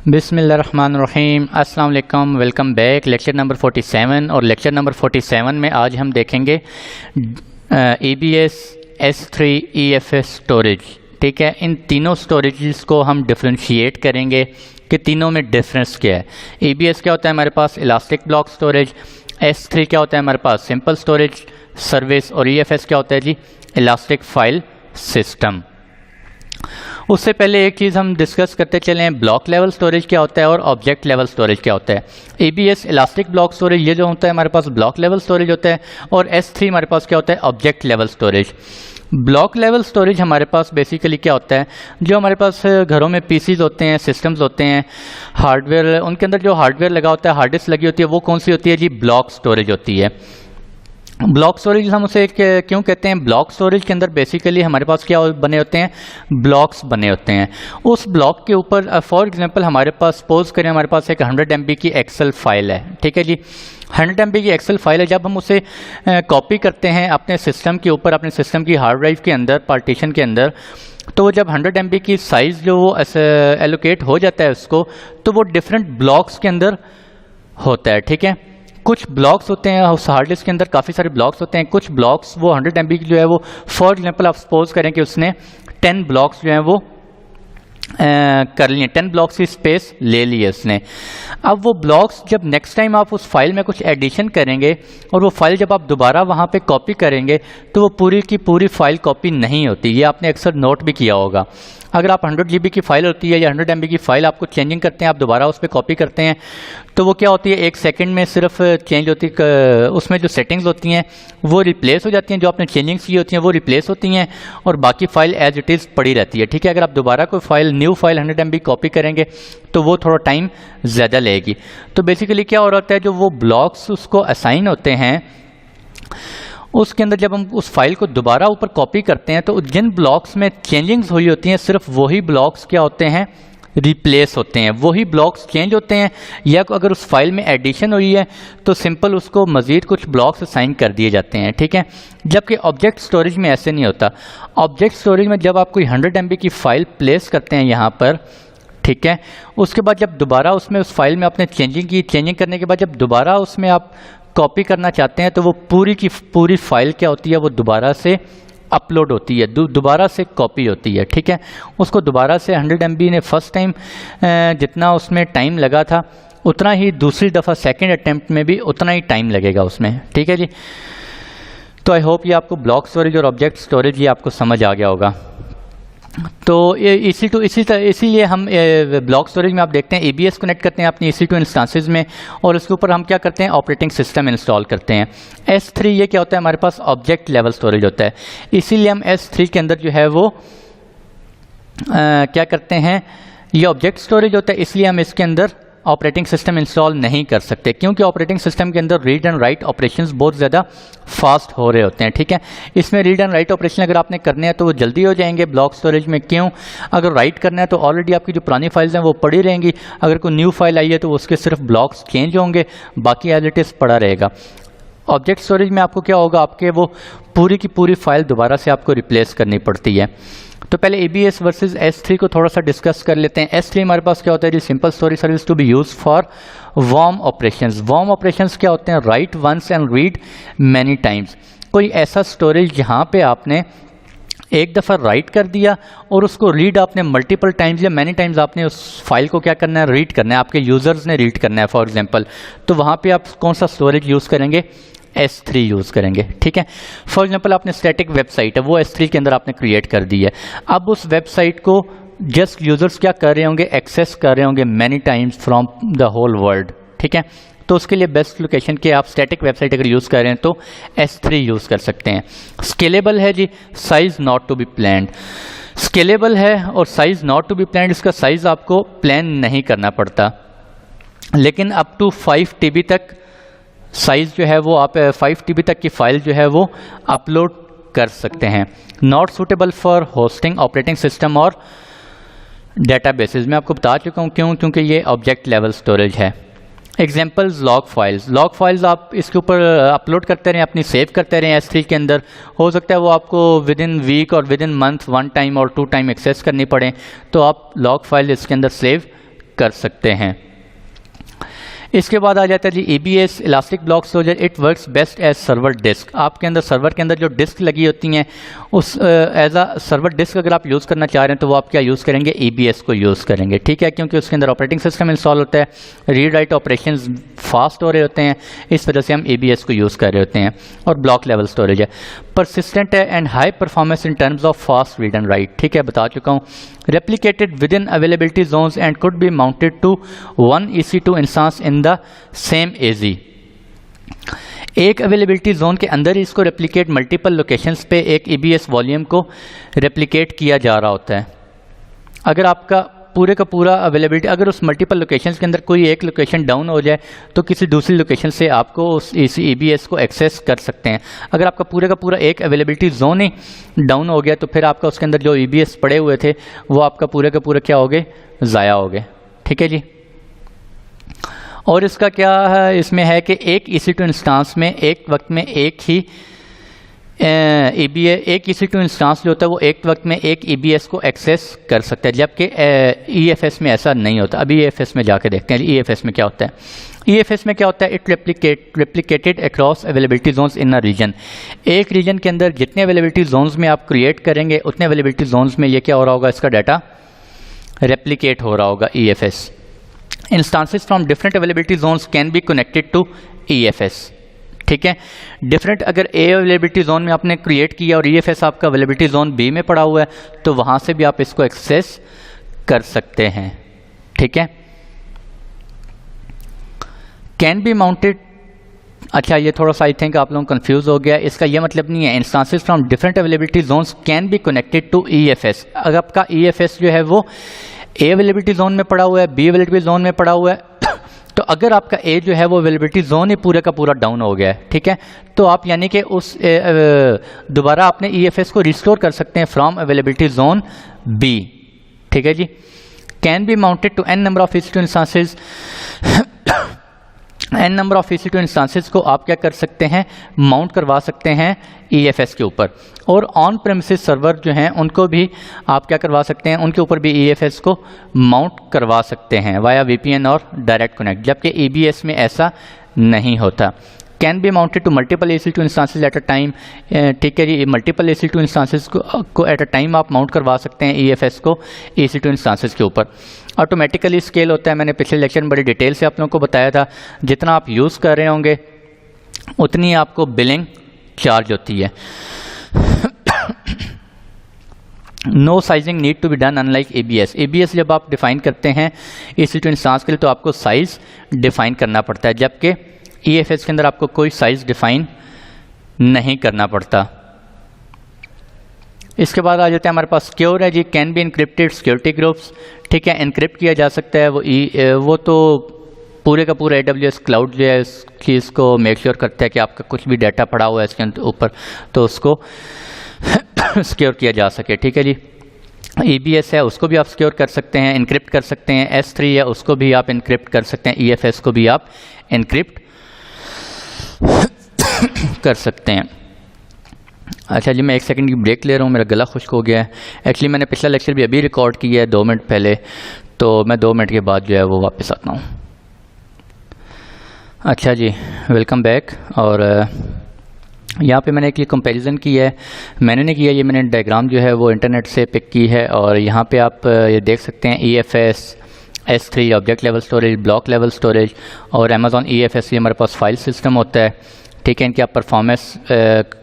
बिस्मिल्लाहिर्रहमानिर्रहीम। अस्सलाम वालेकुम, वेलकम बैक। लेक्चर नंबर 47 और लेक्चर नंबर 47 में आज हम देखेंगे EBS S3 EFS स्टोरेज। ठीक है, इन तीनों स्टोरेजेस को हम डिफ्रेंशिएट करेंगे कि तीनों में डिफरेंस क्या है। EBS क्या होता है हमारे पास इलास्टिक ब्लॉक स्टोरेज, S3 क्या होता है हमारे पास सिंपल स्टोरेज सर्विस और EFS क्या होता है जी इलास्टिक फाइल सिस्टम। उससे पहले एक चीज़ हम डिस्कस करते चलें, ब्लॉक लेवल स्टोरेज क्या होता है और ऑब्जेक्ट लेवल स्टोरेज क्या होता है। EBS इलास्टिक ब्लॉक स्टोरेज ये जो होता है हमारे पास ब्लॉक लेवल स्टोरेज होता है और S3 हमारे पास क्या होता है object level storage. Block level storage हमारे पास बेसिकली क्या होता है, जो हमारे पास घरों में PCs होते हैं, सिस्टम्स होते हैं, हार्डवेयर, उनके अंदर जो हार्डवेयर लगा होता है, हार्ड डिस्क लगी होती है, वो कौन सी होती है जी ब्लॉक स्टोरेज होती है। ब्लॉक स्टोरेज हम उसे क्यों कहते हैं, ब्लॉक स्टोरेज के अंदर बेसिकली हमारे पास क्या बने होते हैं ब्लॉक्स बने होते हैं। उस ब्लॉक के ऊपर फॉर एग्जांपल हमारे पास सपोज करें हमारे पास एक 100 MB की एक्सेल फाइल है। ठीक है जी, 100 MB की एक्सेल फाइल है। जब हम उसे कॉपी करते हैं अपने सिस्टम के ऊपर, अपने सिस्टम की हार्ड ड्राइव के अंदर, पार्टीशन के अंदर, तो जब 100 MB की साइज़ जो वो एलोकेट हो जाता है उसको, तो वो डिफरेंट ब्लॉक्स के अंदर होता है। ठीक है, कुछ ब्लॉक्स होते हैं उस हार्ड डिस्क के अंदर, काफ़ी सारे ब्लॉक्स होते हैं। कुछ ब्लॉक्स वो 100 MB की जो है वो फॉर एग्जांपल आप सपोज करें कि उसने 10 ब्लॉक्स जो हैं वो कर लिए, 10 ब्लॉक्स की स्पेस ले ली है उसने। अब वो ब्लॉक्स जब नेक्स्ट टाइम आप उस फाइल में कुछ एडिशन करेंगे और वो फाइल जब आप दोबारा वहाँ पे कॉपी करेंगे तो वो पूरी की पूरी फाइल कॉपी नहीं होती। ये आपने अक्सर नोट भी किया होगा। अगर आप 100 GB की फाइल होती है या 100 MB की फाइल आपको चेंजिंग करते हैं, आप दोबारा उस पर कॉपी करते हैं, तो वो क्या होती है एक सेकंड में सिर्फ चेंज होती है। उसमें जो सेटिंग्स होती हैं वो रिप्लेस हो जाती हैं, जो आपने चेंजिंग्स की होती हैं वो रिप्लेस होती हैं और बाकी फाइल एज इट इज़ पड़ी रहती है। ठीक है, अगर आप दोबारा कोई file new file 100 MB copy करेंगे तो वो थोड़ा टाइम ज़्यादा लेगी। तो बेसिकली क्या हो रहा है, जो वो ब्लॉक्स उसको असाइन होते हैं उसके अंदर जब हम उस फाइल को दोबारा ऊपर कॉपी करते हैं तो जिन ब्लॉक्स में चेंजिंग्स हुई होती हैं सिर्फ वही ब्लॉक्स क्या होते हैं रिप्लेस होते हैं, वही ब्लॉक्स चेंज होते हैं। या अगर उस फाइल में एडिशन हुई है तो सिंपल उसको मज़ीद कुछ ब्लॉक्स असाइन कर दिए जाते हैं। ठीक है, जबकि ऑब्जेक्ट स्टोरेज में ऐसे नहीं होता। ऑब्जेक्ट स्टोरेज में जब आप कोई 100 MB की फ़ाइल प्लेस करते हैं यहाँ पर, ठीक है, उसके बाद जब दोबारा उसमें उस फाइल में आपने चेंजिंग की, चेंजिंग करने के बाद जब दोबारा उसमें आप कॉपी करना चाहते हैं तो वो पूरी की पूरी फाइल क्या होती है वो दोबारा से अपलोड होती है, दोबारा से कॉपी होती है। ठीक है, उसको दोबारा से 100 MB ने फर्स्ट टाइम जितना उसमें टाइम लगा था उतना ही दूसरी दफ़ा सेकंड अटेम्प्ट में भी उतना ही टाइम लगेगा उसमें। ठीक है जी, तो आई होप ये आपको ब्लॉक स्टोरेज और ऑब्जेक्ट स्टोरेज ये आपको समझ आ गया होगा। तो इसीलिए हम ब्लॉक स्टोरेज में आप देखते हैं EBS कनेक्ट करते हैं अपनी EC2 इंस्टांसेस में और उसके ऊपर हम क्या करते हैं ऑपरेटिंग सिस्टम इंस्टॉल करते हैं। S3 ये क्या होता है हमारे पास ऑब्जेक्ट लेवल स्टोरेज होता है। इसीलिए हम S3 के अंदर जो है वो क्या करते हैं, ये ऑब्जेक्ट स्टोरेज होता है, इसलिए हम इसके अंदर ऑपरेटिंग सिस्टम इंस्टॉल नहीं कर सकते क्योंकि ऑपरेटिंग सिस्टम के अंदर रीड एंड राइट ऑपरेशंस बहुत ज़्यादा फास्ट हो रहे होते हैं। ठीक है, इसमें रीड एंड राइट ऑपरेशन अगर आपने करने हैं तो वो जल्दी हो जाएंगे ब्लॉक स्टोरेज में। क्यों, अगर राइट करना है तो ऑलरेडी आपकी जो पुरानी फाइल्स हैं वो पड़ी रहेंगी, अगर कोई न्यू फाइल आई है तो उसके सिर्फ ब्लॉक्स चेंज होंगे, बाकी एज इट इज़ पड़ा रहेगा। ऑब्जेक्ट स्टोरेज में आपको क्या होगा, आपके वो पूरी की पूरी फाइल दोबारा से आपको रिप्लेस करनी पड़ती है। तो पहले EBS वर्सेस S3 को थोड़ा सा डिस्कस कर लेते हैं। S3 हमारे पास क्या होता है जी simple storage service to be use for warm operations. Warm operations क्या होते हैं, right once and read many times. कोई ऐसा स्टोरेज जहाँ पे आपने एक दफ़ा राइट कर दिया और उसको रीड आपने मल्टीपल टाइम्स या मैनी टाइम्स आपने उस फाइल को क्या करना है रीड करना है, आपके यूज़र्स ने रीड करना है फॉर एग्जांपल, तो वहाँ पे आप कौन सा स्टोरेज यूज़ करेंगे, S3 यूज़ करेंगे। ठीक है, फॉर एग्जांपल आपने स्टैटिक वेबसाइट है वो S3 के अंदर आपने क्रिएट कर दी है। अब उस वेबसाइट को जस्ट यूज़र्स क्या कर रहे होंगे, एक्सेस कर रहे होंगे many times from the whole world. ठीक है, तो उसके लिए बेस्ट लोकेशन के आप स्टैटिक वेबसाइट अगर यूज़ कर रहे हैं तो S3 यूज़ कर सकते हैं। स्केलेबल है जी, size not to be planned. Scalable है और size not to be planned, इसका साइज़ आपको प्लान नहीं करना पड़ता, लेकिन अप टू 5 TB तक साइज़ जो है वो आप 5 TB तक की फ़ाइल जो है वो अपलोड कर सकते हैं। Not suitable for hosting operating system और डेटाबेसेस। मैं आपको बता चुका हूँ क्यों, क्योंकि ये ऑब्जेक्ट लेवल स्टोरेज है। Examples log files. Log files आप इसके ऊपर अपलोड करते रहें, अपनी सेव करते रहें S3 के अंदर। हो सकता है वो आपको विद इन वीक और विद इन मंथ 1 टाइम और 2 टाइम एक्सेस करनी पड़े, तो आप लॉग फाइल इसके अंदर सेव कर सकते हैं। इसके बाद आ जाता है जी EBS elastic block storage. It works best as server disk. आपके अंदर सर्वर के अंदर जो डिस्क लगी होती हैं उस एज अ सर्वर डिस्क अगर आप यूज़ करना चाह रहे हैं तो वो आप क्या यूज़ करेंगे, EBS को यूज़ करेंगे, ठीक है, क्योंकि उसके अंदर ऑपरेटिंग सिस्टम इंस्टॉल होता है, रीड राइट ऑपरेशन फास्ट हो रहे होते हैं, इस वजह से हम EBS को यूज़ कर रहे होते हैं। और ब्लॉक लेवल स्टोरेज है, परसिस्टेंट है and high performance in terms of fast read and write, ठीक है, बता चुका हूँ। Replicated within availability zones and could be mounted to one EC2 instance in the same AZ। एक availability zone के अंदर ही इसको रेप्लिकेट मल्टीपल लोकेशंस पे एक EBS वॉल्यूम को रेप्लिकेट किया जा रहा होता है। अगर आपका पूरे का पूरा अवेलेबिलिटी, अगर उस मल्टीपल लोकेशंस के अंदर कोई एक लोकेशन डाउन हो जाए तो किसी दूसरी लोकेशन से आपको उस EBS को एक्सेस कर सकते हैं। अगर आपका पूरे का पूरा एक अवेलेबिलिटी जोन ही डाउन हो गया तो फिर आपका उसके अंदर जो EBS पड़े हुए थे वो आपका पूरे का पूरा क्या हो गए, ज़ाया हो गए, ठीक है जी। और इसका क्या है, इसमें है कि एक EC2 इंस्टांस में एक वक्त में एक ही एक EC2 इंस्टांस जो होता है वो एक वक्त में एक EBS को एक्सेस कर सकता है, जबकि EFS में ऐसा नहीं होता। अभी EFS में जाके देखते हैं EFS में क्या होता है। EFS में क्या होता है, it replicated across availability zones in a region. एक रीजन के अंदर जितने अवेलेबिलिटी जोन्स में आप क्रिएट करेंगे उतने अवेलेबिलिटी जोन्स में ये क्या हो रहा होगा, इसका डाटा रेप्लिकेट हो रहा होगा EFS। Instances from different availability zones can be connected to EFS, ठीक है। डिफरेंट अगर A अवेलेबिलिटी जोन में आपने क्रिएट किया और EFS आपका अवेलेबिलिटी जोन B में पड़ा हुआ है तो वहां से भी आप इसको एक्सेस कर सकते हैं, ठीक है। कैन बी माउंटेड, अच्छा ये थोड़ा सा आई थिंक आप लोग कंफ्यूज हो गया, इसका ये मतलब नहीं है। Instances from different availability zones can be connected to EFS। अगर आपका EFS जो है वो A अवेलेबिलिटी जोन में पड़ा हुआ है, B अवेलेबिलिटी जोन में पड़ा हुआ है तो अगर आपका A जो है वो अवेलेबिलिटी जोन ही पूरे का पूरा डाउन हो गया है, ठीक है, तो आप यानी कि उस दोबारा आपने EFS को रिस्टोर कर सकते हैं फ्रॉम अवेलेबिलिटी जोन B, ठीक है जी। Can be mounted to n number of EC2 instances. n number of EC2 instances को आप क्या कर सकते हैं, माउंट करवा सकते हैं EFS के ऊपर। और ऑन प्रेमिसेस सर्वर जो हैं उनको भी आप क्या करवा सकते हैं, उनके ऊपर भी EFS को माउंट करवा सकते हैं वाया VPN और डायरेक्ट कनेक्ट, जबकि EBS में ऐसा नहीं होता। Can be mounted to multiple EC2 instances at a time, ठीक है जी। मल्टीपल EC2 इंस्टांसेस को एट अ टाइम आप माउंट करवा सकते हैं EFS को EC2 इंस्टांसेस के ऊपर। ऑटोमेटिकली स्केल होता है, मैंने पिछले लेक्चर में बड़ी डिटेल से आप लोगों को बताया था। जितना आप यूज़ कर रहे होंगे उतनी आपको बिलिंग चार्ज होती है। No sizing need to be done unlike EBS। EBS जब आप डिफाइन करते हैं EC2 इंस्टांस के लिए तो आपको साइज डिफाइन करना पड़ता है, जबकि EFS के अंदर आपको कोई साइज डिफाइन नहीं करना पड़ता। इसके बाद आ जाता है हमारे पास सिक्योर है जी। Can be encrypted security groups, ठीक है, इनक्रिप्ट किया जा सकता है। वो तो पूरे का पूरा AWS क्लाउड जो है इसकी इसको मेक श्योर करता है कि आपका कुछ भी डाटा पड़ा हुआ है इसके ऊपर तो उसको सिक्योर किया जा सके, ठीक है जी। EBS है उसको भी आप सिक्योर कर सकते हैं, इनक्रिप्ट कर सकते हैं। S3 है उसको भी आप इनक्रिप्ट कर सकते हैं, EFS को भी आप इनक्रिप्ट कर सकते हैं। अच्छा जी, मैं एक सेकंड की ब्रेक ले रहा हूँ, मेरा गला खुश्क हो गया है। एक्चुअली मैंने पिछला लेक्चर भी अभी रिकॉर्ड किया है 2 मिनट पहले, तो मैं 2 मिनट के बाद जो है वो वापस आता हूँ। अच्छा जी, वेलकम बैक। और यहाँ पे मैंने एक ये कंपैरिजन किया है, मैंने नहीं किया, ये मैंने डायग्राम जो है वो इंटरनेट से पिक की है। और यहाँ पे आप ये देख सकते हैं EFS, S3 object level storage, block level storage और Amazon EFS ये हमारे पास फाइल सिस्टम होता है, ठीक है। इनकी आप परफॉर्मेंस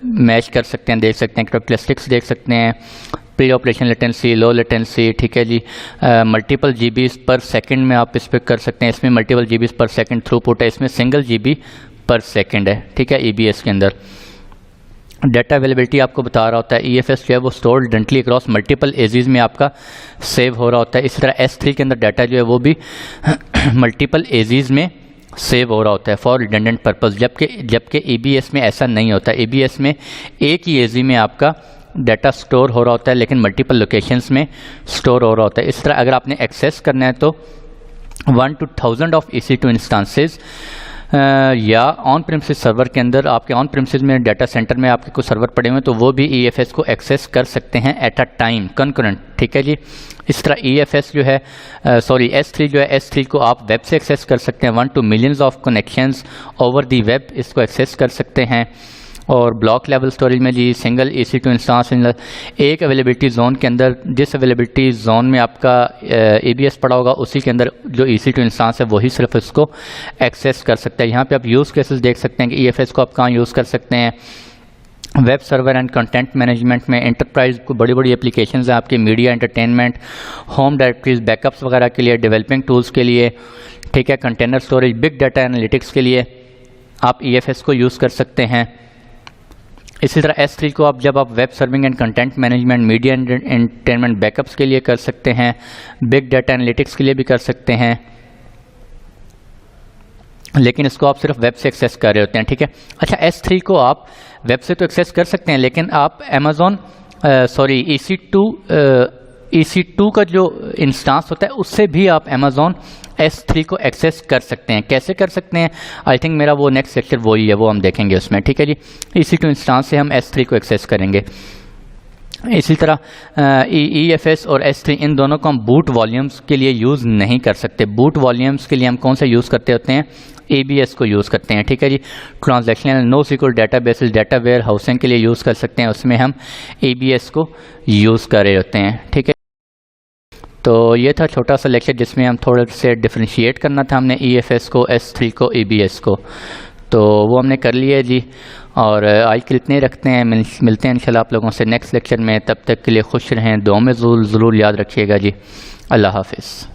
मैच कर सकते हैं, देख सकते हैं, कैरेक्टरिस्टिक्स देख सकते हैं, pre operation latency, low latency, ठीक है जी। मल्टीपल GBs पर सेकंड में आप इस पर कर सकते हैं, इसमें मल्टीपल GBs पर सेकंड थ्रूपुट है, इसमें सिंगल GB पर सेकंड है, ठीक है। EBS के अंदर डाटा अवेलेबिलिटी आपको बता रहा होता है। EFS जो है वो स्टोर्ड रिडंडेंटली अक्रॉस मल्टीपल एजीज में आपका सेव हो रहा होता है। इसी तरह S3 के अंदर डाटा जो है वो भी मल्टीपल एजीज में सेव हो रहा होता है फॉर रिडंडेंट पर्पस, जबकि EBS में ऐसा नहीं होता। EBS में एक ही एजी में आपका डाटा स्टोर हो रहा होता है लेकिन मल्टीपल लोकेशंस में स्टोर हो रहा होता है। इस तरह अगर आपने एक्सेस करना है तो 1 to 1000 ऑफ EC2 इंस्टांसेस या ऑन प्रीमिसेस सर्वर के अंदर, आपके ऑन प्रीमिसेस में डाटा सेंटर में आपके कुछ सर्वर पड़े हुए हैं, तो वो भी EFS को एक्सेस कर सकते हैं एट अ टाइम कंकरेंट। ठीक है जी। इस तरह EFS जो है S3 जो है, S3 को आप वेब से एक्सेस कर सकते हैं, 1 to millions of connections over the web इसको एक्सेस कर सकते हैं। और ब्लॉक लेवल स्टोरेज में जी सिंगल EC2 इंस्टांस एक अवेलेबिलिटी जोन के अंदर, जिस अवेलेबिलिटी जोन में आपका ABS पड़ा होगा उसी के अंदर जो EC2 इंस्टांस है वही सिर्फ इसको एक्सेस कर सकता है। यहाँ पे आप यूज़ केसेस देख सकते हैं कि EFS को आप कहाँ यूज़ कर सकते हैं। Web server and content management में, एंटरप्राइज को बड़ी बड़ी एप्लीकेशंस हैं आपके, media entertainment, home directories backups वगैरह के लिए, डेवलपिंग टूल्स के लिए, ठीक है, container storage, big data analytics के लिए आप EFS को यूज़ कर सकते हैं। इसी तरह S3 को आप जब आप web serving and content management, media entertainment backups के लिए कर सकते हैं, बिग डाटा एनालिटिक्स के लिए भी कर सकते हैं, लेकिन इसको आप सिर्फ वेब से एक्सेस कर रहे होते हैं। ठीक है। अच्छा, S3 को आप वेब से तो एक्सेस कर सकते हैं, लेकिन आप EC2 का जो इंस्टांस होता है उससे भी आप Amazon S3 को एक्सेस कर सकते हैं। कैसे कर सकते हैं, आई थिंक मेरा वो नेक्स्ट लेक्चर वही है, वो हम देखेंगे उसमें। ठीक है जी। EC2 इंस्टांस से हम S3 को एक्सेस करेंगे। इसी तरह EFS और S3 इन दोनों को हम बूट वॉल्यूम्स के लिए यूज़ नहीं कर सकते। बूट वॉल्यूम्स के लिए हम कौन सा यूज़ करते होते हैं, ABS को यूज़ करते हैं। ठीक है जी। Transactional NoSQL databases, data warehousing के लिए यूज़ कर सकते हैं, उसमें हम ABS को यूज़ कर रहे होते हैं। ठीक है। तो ये था छोटा सा लेक्चर जिसमें हम थोड़े से डिफ्रेंशिएट करना था हमने EFS को, S3 को, ABS को, तो वो हमने कर लिया जी। और आज के लिए इतने रखते हैं, मिलते हैं इंशाल्लाह आप लोगों से नेक्स्ट लेक्चर में। तब तक के लिए खुश रहें, दुआ में ज़रूर याद रखिएगा जी। अल्लाह हाफिज़।